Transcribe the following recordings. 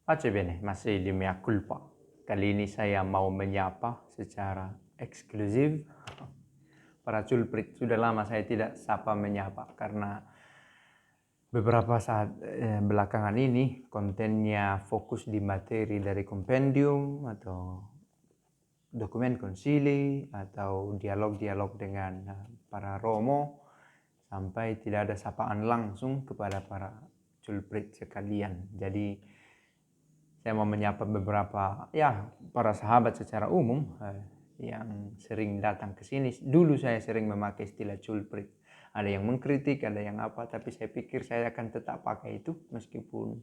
Pace bene, masih di mea culpa. Kali ini saya mau menyapa secara eksklusif para culprit. Sudah lama saya tidak sapa menyapa karena beberapa saat belakangan ini kontennya fokus di materi dari kompendium atau dokumen konsili atau dialog-dialog dengan para romo, sampai tidak ada sapaan langsung kepada para culprit sekalian. Jadi saya mau menyapa beberapa para sahabat secara umum yang sering datang ke sini. Dulu saya sering memakai istilah culprit. Ada yang mengkritik, ada yang apa, tapi saya pikir saya akan tetap pakai itu meskipun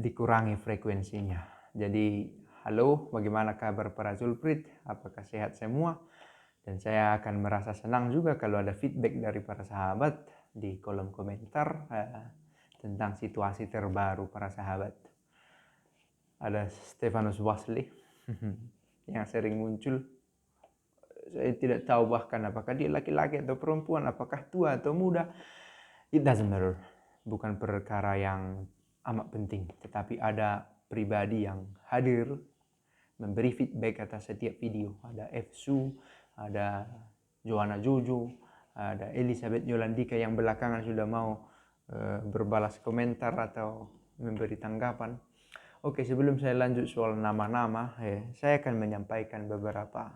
dikurangi frekuensinya. Jadi, halo, bagaimana kabar para culprit? Apakah sehat semua? Dan saya akan merasa senang juga kalau ada feedback dari para sahabat di kolom komentar tentang situasi terbaru para sahabat. Ada Stefanus Wesley yang sering muncul. Saya tidak tahu bahkan apakah dia laki-laki atau perempuan, apakah tua atau muda. It doesn't matter. Bukan perkara yang amat penting. Tetapi ada pribadi yang hadir memberi feedback atas setiap video. Ada Efsu, ada Johanna Jojo, ada Elizabeth Yolandika yang belakangan sudah mau berbalas komentar atau memberi tanggapan. Oke, sebelum saya lanjut soal nama-nama, saya akan menyampaikan beberapa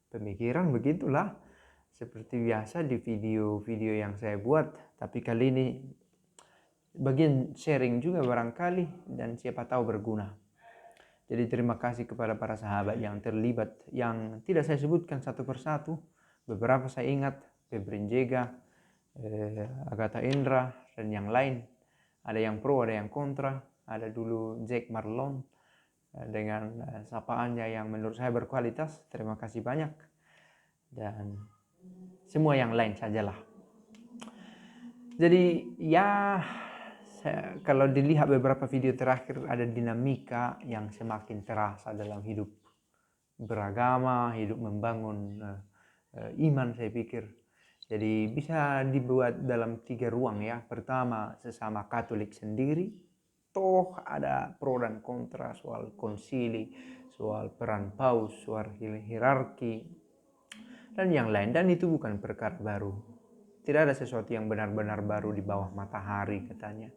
pemikiran begitulah. Seperti biasa di video-video yang saya buat, tapi kali ini bagian sharing juga barangkali dan siapa tahu berguna. Jadi terima kasih kepada para sahabat yang terlibat, yang tidak saya sebutkan satu persatu. Beberapa saya ingat, Febrin Jega, Agatha Indra, dan yang lain. Ada yang pro, ada yang kontra. Ada dulu Jack Marlon dengan sapaannya yang menurut saya berkualitas. Terima kasih banyak. Dan semua yang lain sajalah. Jadi kalau dilihat beberapa video terakhir, ada dinamika yang semakin terasa dalam hidup beragama, hidup membangun iman, saya pikir. Jadi bisa dibuat dalam 3 ruang ya. Pertama, sesama Katolik sendiri. Toh ada pro dan kontra soal konsili, soal peran paus, soal hierarki, dan yang lain. Dan itu bukan perkara baru. Tidak ada sesuatu yang benar-benar baru di bawah matahari katanya.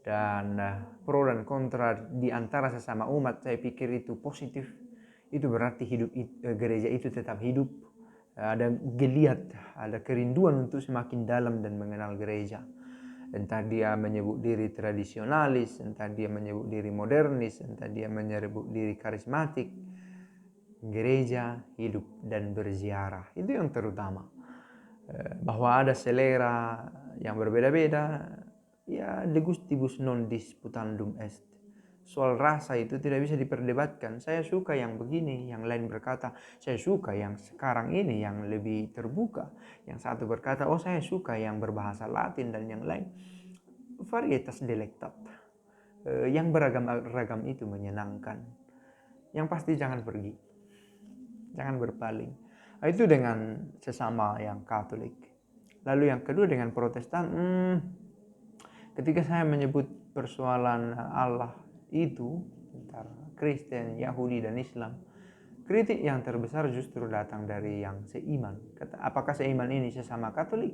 Dan pro dan kontra di antara sesama umat, saya pikir itu positif. Itu berarti gereja itu tetap hidup. Ada geliat, ada kerinduan untuk semakin dalam dan mengenal gereja. Entah dia menyebut diri tradisionalis, entah dia menyebut diri modernis, entah dia menyebut diri karismatik. Gereja hidup dan berziarah, itu yang terutama. Bahwa ada selera yang berbeda-beda, ya de gustibus non disputandum est. Soal rasa itu tidak bisa diperdebatkan. Saya suka yang begini, yang lain berkata saya suka yang sekarang ini yang lebih terbuka. Yang satu berkata oh saya suka yang berbahasa Latin, dan yang lain. Varietas delectat. Yang beragam-ragam itu menyenangkan. Yang pasti jangan pergi, jangan berpaling. Itu dengan sesama yang Katolik. Lalu yang kedua dengan Protestan, ketika saya menyebut persoalan Allah itu antara Kristen, Yahudi, dan Islam, kritik yang terbesar justru datang dari yang seiman. Apakah seiman ini sesama Katolik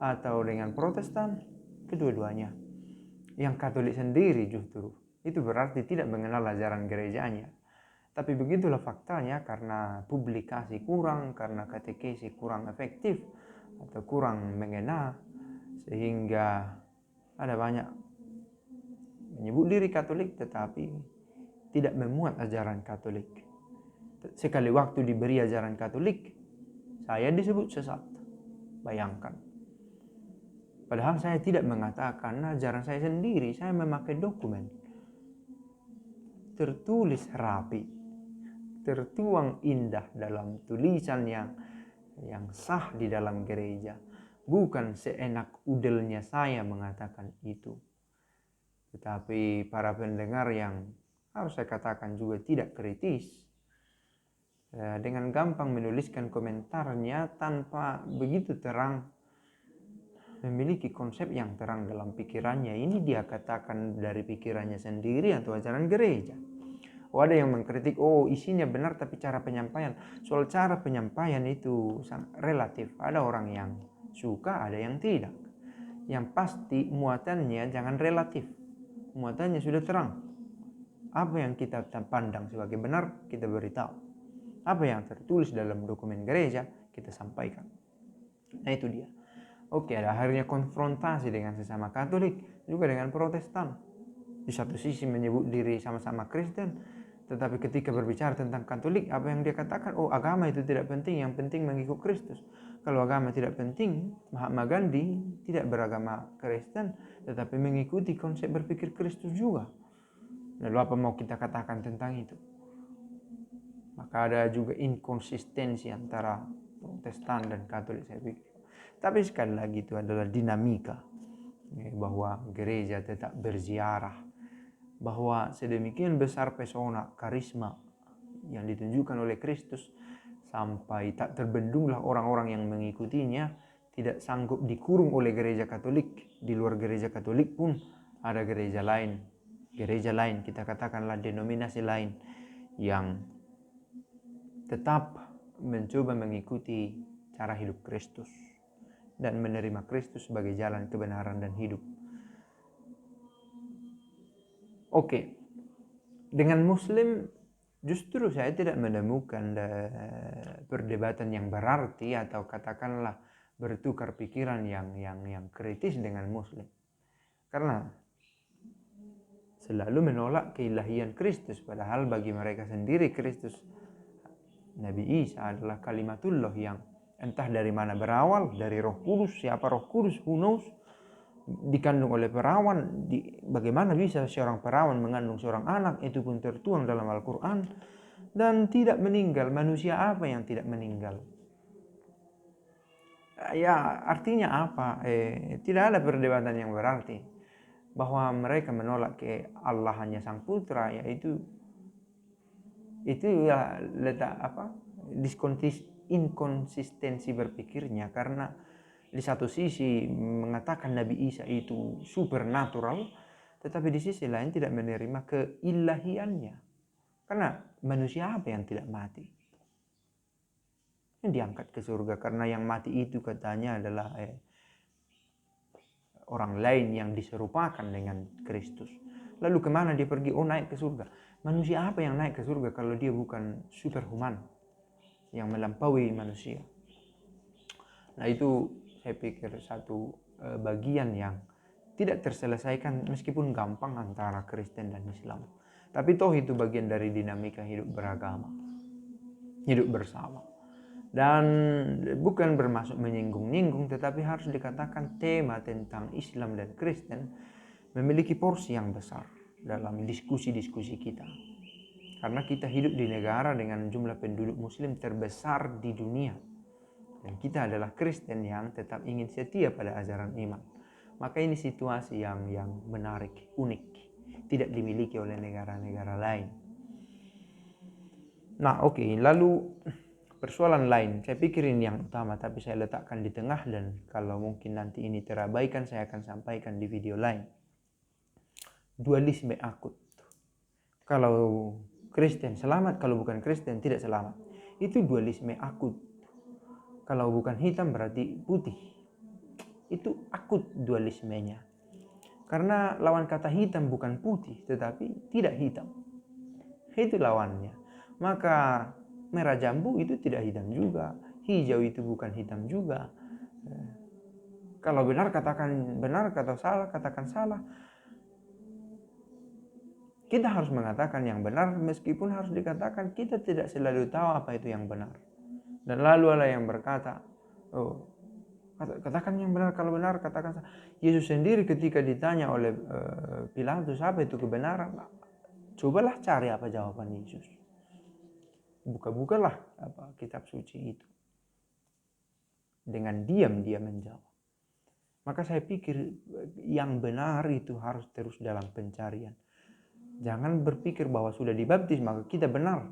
atau dengan Protestan? Kedua-duanya. Yang Katolik sendiri justru itu berarti tidak mengenal ajaran gerejanya. Tapi begitulah faktanya, karena publikasi kurang, karena katekesi kurang efektif atau kurang mengena, sehingga ada banyak menyebut diri Katolik tetapi tidak memuat ajaran Katolik. Sekali waktu diberi ajaran Katolik, saya disebut sesat. Bayangkan. Padahal saya tidak mengatakan ajaran saya sendiri, saya memakai dokumen. Tertulis rapi, tertuang indah dalam tulisan yang sah di dalam gereja. Bukan seenak udelnya saya mengatakan itu. Tetapi para pendengar yang harus saya katakan juga tidak kritis, dengan gampang menuliskan komentarnya tanpa begitu terang memiliki konsep yang terang dalam pikirannya. Ini dia katakan dari pikirannya sendiri atau ajaran gereja. Ada yang mengkritik, isinya benar tapi cara penyampaian. Soal cara penyampaian itu sangat relatif. Ada orang yang suka, ada yang tidak. Yang pasti muatannya jangan relatif. Muatannya sudah terang. Apa yang kita pandang sebagai benar, kita beritahu. Apa yang tertulis dalam dokumen gereja, kita sampaikan. Nah itu dia. Oke, ada akhirnya konfrontasi dengan sesama Katolik, juga dengan Protestan. Di satu sisi menyebut diri sama-sama Kristen, tetapi ketika berbicara tentang Katolik, apa yang dia katakan? Agama itu tidak penting, yang penting mengikut Kristus. Kalau agama tidak penting, Mahatma Gandhi tidak beragama Kristen, tetapi mengikuti konsep berpikir Kristus juga. Lalu apa mau kita katakan tentang itu? Maka ada juga inkonsistensi antara Protestan dan Katolik, saya pikir. Tapi sekali lagi itu adalah dinamika, bahwa gereja tetap berziarah, bahwa sedemikian besar pesona karisma yang ditunjukkan oleh Kristus sampai tak terbendunglah orang-orang yang mengikutinya, tidak sanggup dikurung oleh gereja Katolik. Di luar gereja Katolik pun ada gereja lain, kita katakanlah denominasi lain yang tetap mencoba mengikuti cara hidup Kristus dan menerima Kristus sebagai jalan kebenaran dan hidup. Oke, dengan Muslim justru saya tidak menemukan perdebatan yang berarti atau katakanlah bertukar pikiran yang kritis dengan Muslim, karena selalu menolak keilahian Kristus, padahal bagi mereka sendiri Kristus, Nabi Isa adalah kalimatullah yang entah dari mana berawal, dari Roh Kudus. Siapa Roh Kudus? Who knows? Dikandung oleh perawan. Bagaimana bisa seorang perawan mengandung seorang anak? Itu pun tertuang dalam Al-Quran. Dan tidak meninggal. Manusia apa yang tidak meninggal? Ya, artinya apa? Tidak ada perdebatan yang berarti. Bahwa mereka menolak ke Allah hanya Sang Putra, yaitu ya letak inkonsistensi berpikirnya, karena di satu sisi mengatakan Nabi Isa itu supernatural, tetapi di sisi lain tidak menerima keilahiannya. Karena manusia apa yang tidak mati? Yang diangkat ke surga, karena yang mati itu katanya adalah orang lain yang diserupakan dengan Kristus. Lalu kemana dia pergi? Naik ke surga. Manusia apa yang naik ke surga kalau dia bukan superhuman yang melampaui manusia? Nah itu saya pikir satu bagian yang tidak terselesaikan meskipun gampang antara Kristen dan Islam. Tapi toh itu bagian dari dinamika hidup beragama, hidup bersama. Dan bukan bermaksud menyinggung-nyinggung, tetapi harus dikatakan tema tentang Islam dan Kristen memiliki porsi yang besar dalam diskusi-diskusi kita. Karena kita hidup di negara dengan jumlah penduduk Muslim terbesar di dunia. Dan kita adalah Kristen yang tetap ingin setia pada ajaran iman. Maka ini situasi yang menarik, unik, tidak dimiliki oleh negara-negara lain. Nah oke, lalu persoalan lain, saya pikir ini yang utama, tapi saya letakkan di tengah, dan kalau mungkin nanti ini terabaikan, saya akan sampaikan di video lain. Dualisme akut. Kalau Kristen selamat, kalau bukan Kristen tidak selamat. Itu dualisme akut. Kalau bukan hitam berarti putih. Itu akut dualismenya. Karena lawan kata hitam bukan putih, tetapi tidak hitam. Itu lawannya. Maka merah jambu itu tidak hitam juga. Hijau itu bukan hitam juga. Kalau benar katakan benar, kalau salah katakan salah. Kita harus mengatakan yang benar, meskipun harus dikatakan kita tidak selalu tahu apa itu yang benar. Dan lalu ada yang berkata, katakan yang benar, kalau benar katakan salah. Yesus sendiri ketika ditanya oleh Pilatus apa itu kebenaran, cobalah cari apa jawaban Yesus. Buka-bukalah kitab suci itu. Dengan diam dia menjawab. Maka saya pikir yang benar itu harus terus dalam pencarian. Jangan berpikir bahwa sudah dibaptis maka kita benar.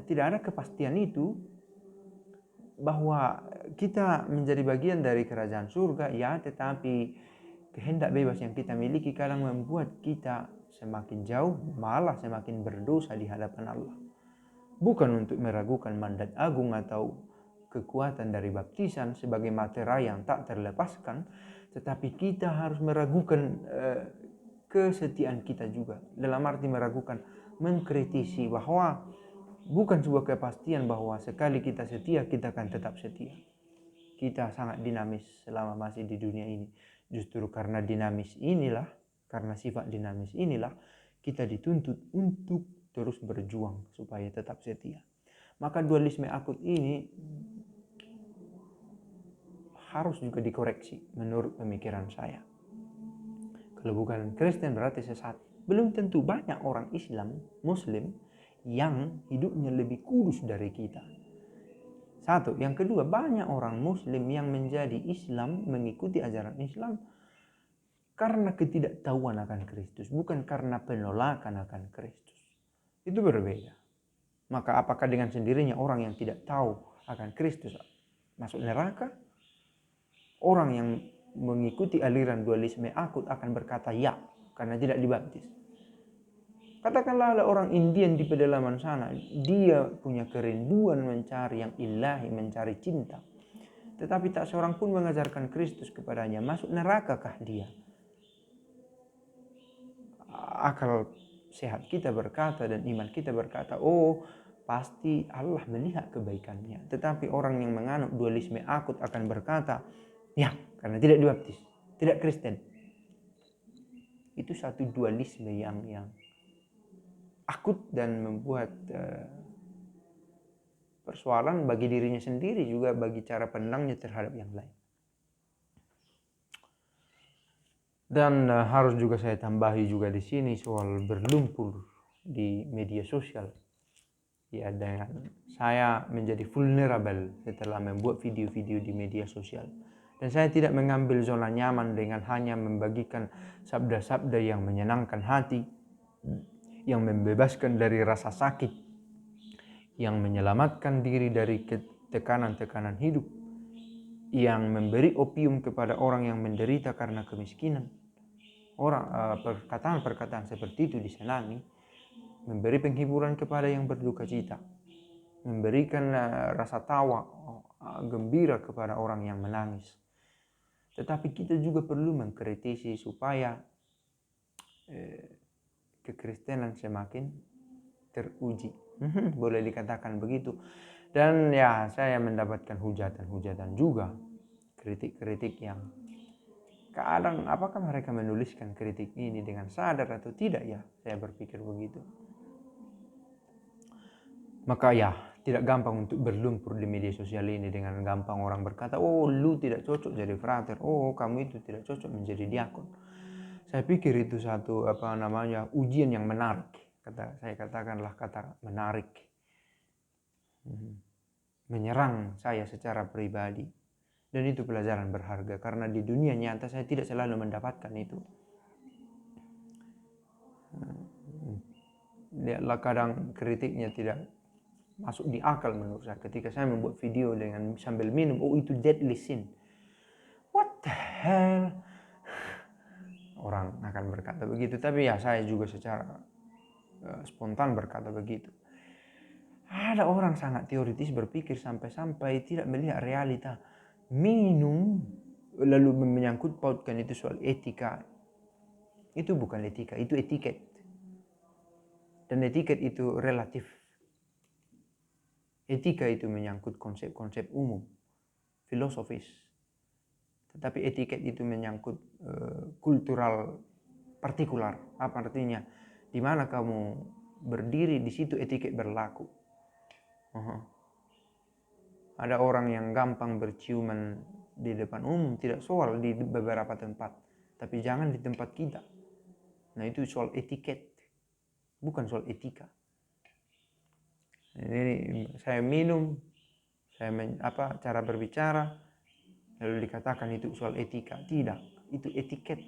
Tidak ada kepastian itu. bahwa kita menjadi bagian dari kerajaan surga, ya, tetapi kehendak bebas yang kita miliki kadang membuat kita semakin jauh, malah semakin berdosa di hadapan Allah. Bukan untuk meragukan mandat agung atau kekuatan dari baptisan sebagai materai yang tak terlepaskan, tetapi kita harus meragukan kesetiaan kita juga. Dalam arti meragukan, mengkritisi bahwa bukan sebuah kepastian bahwa sekali kita setia, kita akan tetap setia. Kita sangat dinamis selama masih di dunia ini. Justru karena dinamis inilah, karena sifat dinamis inilah, kita dituntut untuk terus berjuang supaya tetap setia. Maka dualisme akut ini harus juga dikoreksi menurut pemikiran saya. Kalau bukan Kristen berarti sesat. Belum tentu banyak orang Islam, Muslim yang hidupnya lebih kudus dari kita. Satu. Yang kedua, banyak orang Muslim yang menjadi Islam, mengikuti ajaran Islam karena ketidaktahuan akan Kristus, bukan karena penolakan akan Kristus. Itu berbeda. Maka apakah dengan sendirinya orang yang tidak tahu akan Kristus masuk neraka? Orang yang mengikuti aliran dualisme akut akan berkata ya, karena tidak dibaptis. Katakanlah ada orang Indian di pedalaman sana, dia punya kerinduan mencari yang ilahi, mencari cinta, tetapi tak seorang pun mengajarkan Kristus kepadanya. Masuk nerakakah dia? Akal sehat kita berkata dan iman kita berkata, oh pasti Allah melihat kebaikannya. Tetapi orang yang menganut dualisme akut akan berkata, ya, karena tidak dibaptis, tidak Kristen. Itu satu dualisme yang akut dan membuat persoalan bagi dirinya sendiri, juga bagi cara pandangnya terhadap yang lain. Dan harus juga saya tambahi juga di sini soal berlumpur di media sosial. Ya, dengan saya menjadi vulnerable setelah membuat video-video di media sosial. Dan saya tidak mengambil zona nyaman dengan hanya membagikan sabda-sabda yang menyenangkan hati, yang membebaskan dari rasa sakit, yang menyelamatkan diri dari tekanan-tekanan hidup, yang memberi opium kepada orang yang menderita karena kemiskinan. Perkataan-perkataan seperti itu disenangi, memberi penghiburan kepada yang berduka cita, memberikan rasa tawa, gembira kepada orang yang menangis. Tetapi kita juga perlu mengkritisi supaya kekristenan semakin teruji. Boleh dikatakan begitu. Dan ya, saya mendapatkan hujatan-hujatan juga, kritik-kritik yang kadang apakah mereka menuliskan kritik ini dengan sadar atau tidak, ya saya berpikir begitu. Maka ya, tidak gampang untuk berlumpur di media sosial ini. Dengan gampang orang berkata, oh lu tidak cocok jadi frater, oh kamu itu tidak cocok menjadi diakon. Saya pikir itu satu ujian yang menarik. Saya katakanlah kata menarik, menyerang saya secara pribadi. Dan itu pelajaran berharga, karena di dunia nyata saya tidak selalu mendapatkan itu. Lihatlah, kadang kritiknya tidak masuk di akal menurut saya. Ketika saya membuat video dengan sambil minum, oh itu deadly sin. What the hell? Orang akan berkata begitu, tapi ya saya juga secara spontan berkata begitu. Ada orang sangat teoritis berpikir sampai-sampai tidak melihat realita. Minum lalu menyangkut pautkan itu soal etika. Itu bukan etika, itu etiket. Dan etiket itu relatif. Etika itu menyangkut konsep-konsep umum, filosofis. Tetapi etiket itu menyangkut kultural partikular. Apa artinya? Di mana kamu berdiri, di situ etiket berlaku. Ada orang yang gampang berciuman di depan umum, tidak soal di beberapa tempat, tapi jangan di tempat kita. Nah, itu soal etiket, bukan soal etika. Ini saya minum, cara berbicara, lalu dikatakan itu soal etika. Tidak, itu etiket.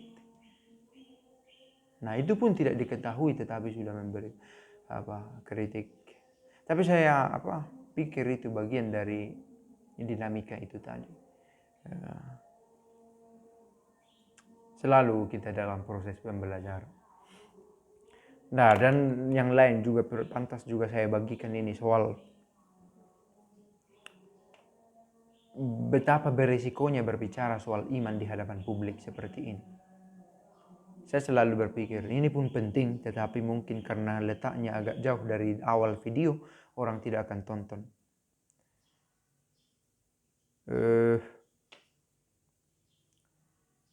Nah, itu pun tidak diketahui, tetapi sudah memberi kritik. Tapi saya pikir itu bagian dari dinamika itu tadi. Selalu kita dalam proses pembelajaran. Nah, dan yang lain juga pantas juga saya bagikan ini soal betapa berisikonya berbicara soal iman di hadapan publik seperti ini. Saya selalu berpikir ini pun penting, tetapi mungkin karena letaknya agak jauh dari awal video, orang tidak akan tonton.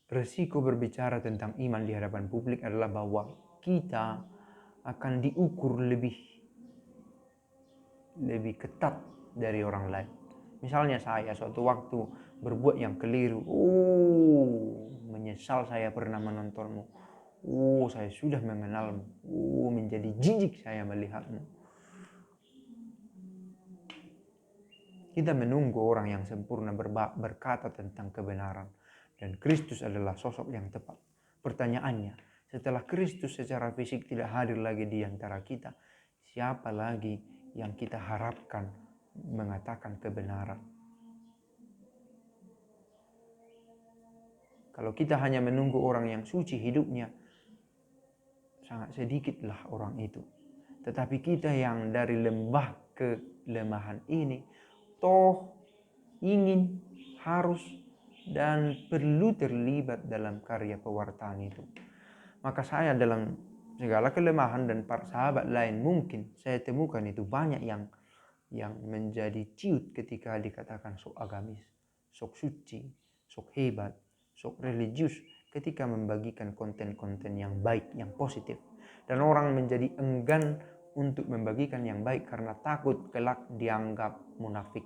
Resiko berbicara tentang iman di hadapan publik adalah bahwa kita akan diukur lebih ketat dari orang lain. Misalnya saya suatu waktu berbuat yang keliru, menyesal saya pernah menontonmu. Saya sudah mengenalmu. Menjadi jijik saya melihatmu. Kita menunggu orang yang sempurna berkata tentang kebenaran. Dan Kristus adalah sosok yang tepat. Pertanyaannya, setelah Kristus secara fisik tidak hadir lagi di antara kita, siapa lagi yang kita harapkan mengatakan kebenaran? Kalau kita hanya menunggu orang yang suci hidupnya, sangat sedikitlah orang itu. Tetapi kita yang dari lembah kelemahan ini, toh ingin, harus, dan perlu terlibat dalam karya pewartaan itu. Maka saya dalam segala kelemahan dan para sahabat lain mungkin saya temukan itu banyak yang menjadi ciut ketika dikatakan sok agamis, sok suci, sok hebat, sok religius ketika membagikan konten-konten yang baik, yang positif. Dan orang menjadi enggan untuk membagikan yang baik karena takut kelak dianggap munafik.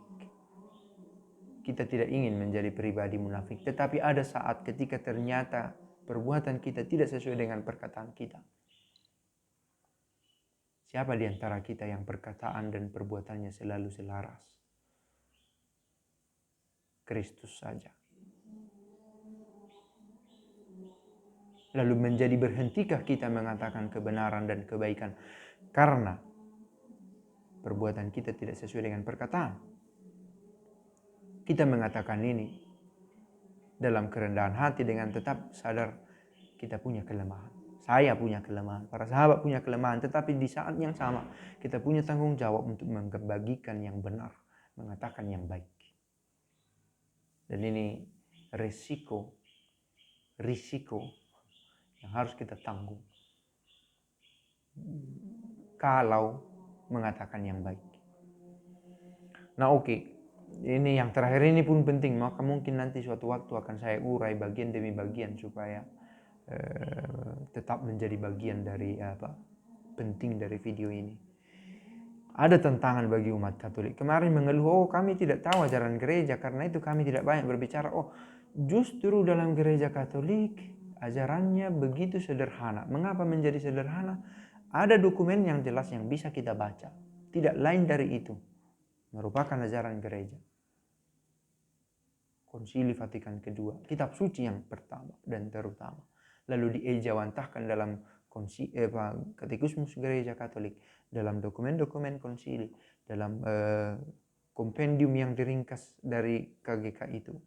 Kita tidak ingin menjadi pribadi munafik, tetapi ada saat ketika ternyata perbuatan kita tidak sesuai dengan perkataan kita. Siapa di antara kita yang perkataan dan perbuatannya selalu selaras? Kristus saja. Lalu menjadi berhentikah kita mengatakan kebenaran dan kebaikan karena perbuatan kita tidak sesuai dengan perkataan? Kita mengatakan ini dalam kerendahan hati dengan tetap sadar kita punya kelemahan. Saya punya kelemahan, para sahabat punya kelemahan, tetapi di saat yang sama kita punya tanggung jawab untuk membagikan yang benar, mengatakan yang baik. Dan ini risiko yang harus kita tanggung kalau mengatakan yang baik. Nah ini yang terakhir ini pun penting, maka mungkin nanti suatu waktu akan saya urai bagian demi bagian supaya tetap menjadi bagian dari penting dari video ini. Ada tantangan bagi umat Katolik. Kemarin mengeluh, kami tidak tahu ajaran gereja, karena itu kami tidak banyak berbicara. Justru dalam gereja Katolik ajarannya begitu sederhana. Mengapa menjadi sederhana? Ada dokumen yang jelas yang bisa kita baca. Tidak lain dari itu. Merupakan ajaran gereja. Konsili Vatikan II, kitab suci yang pertama dan terutama. Lalu diejawantahkan dalam Katekismus Gereja Katolik, dalam dokumen-dokumen konsili, dalam kompendium yang diringkas dari KGK itu,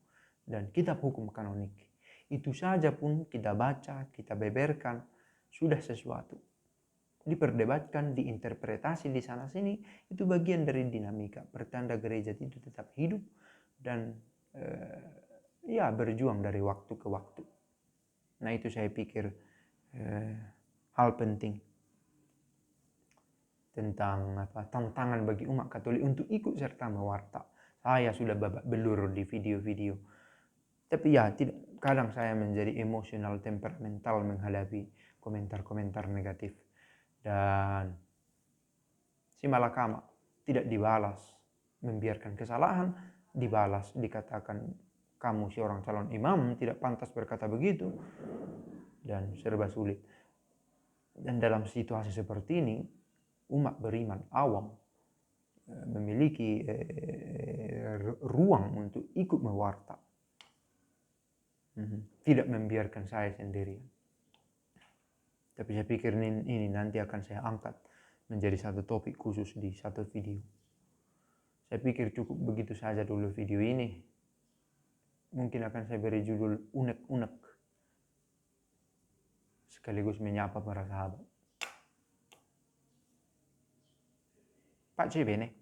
dan kitab hukum kanonik. Itu saja pun kita baca, kita beberkan, sudah sesuatu. Diperdebatkan, diinterpretasi di sana sini, itu bagian dari dinamika. Pertanda gereja itu tetap hidup dan berjuang dari waktu ke waktu. Nah itu saya pikir hal penting tentang tantangan bagi umat Katolik untuk ikut serta mewarta. Saya sudah babak belur di video-video, tapi kadang saya menjadi emosional, temperamental menghadapi komentar-komentar negatif, dan si malakama tidak dibalas, membiarkan kesalahan dibalas, dikatakan kamu seorang calon imam tidak pantas berkata begitu, dan serba sulit. Dan dalam situasi seperti ini, umat beriman awam memiliki ruang untuk ikut mewarta, tidak membiarkan saya sendirian. Tapi saya pikir ini nanti akan saya angkat menjadi satu topik khusus di satu video. Saya pikir cukup begitu saja dulu video ini. Mungkin akan saya beri judul unek-unek, sekaligus menyapa para sahabat. Pace bene.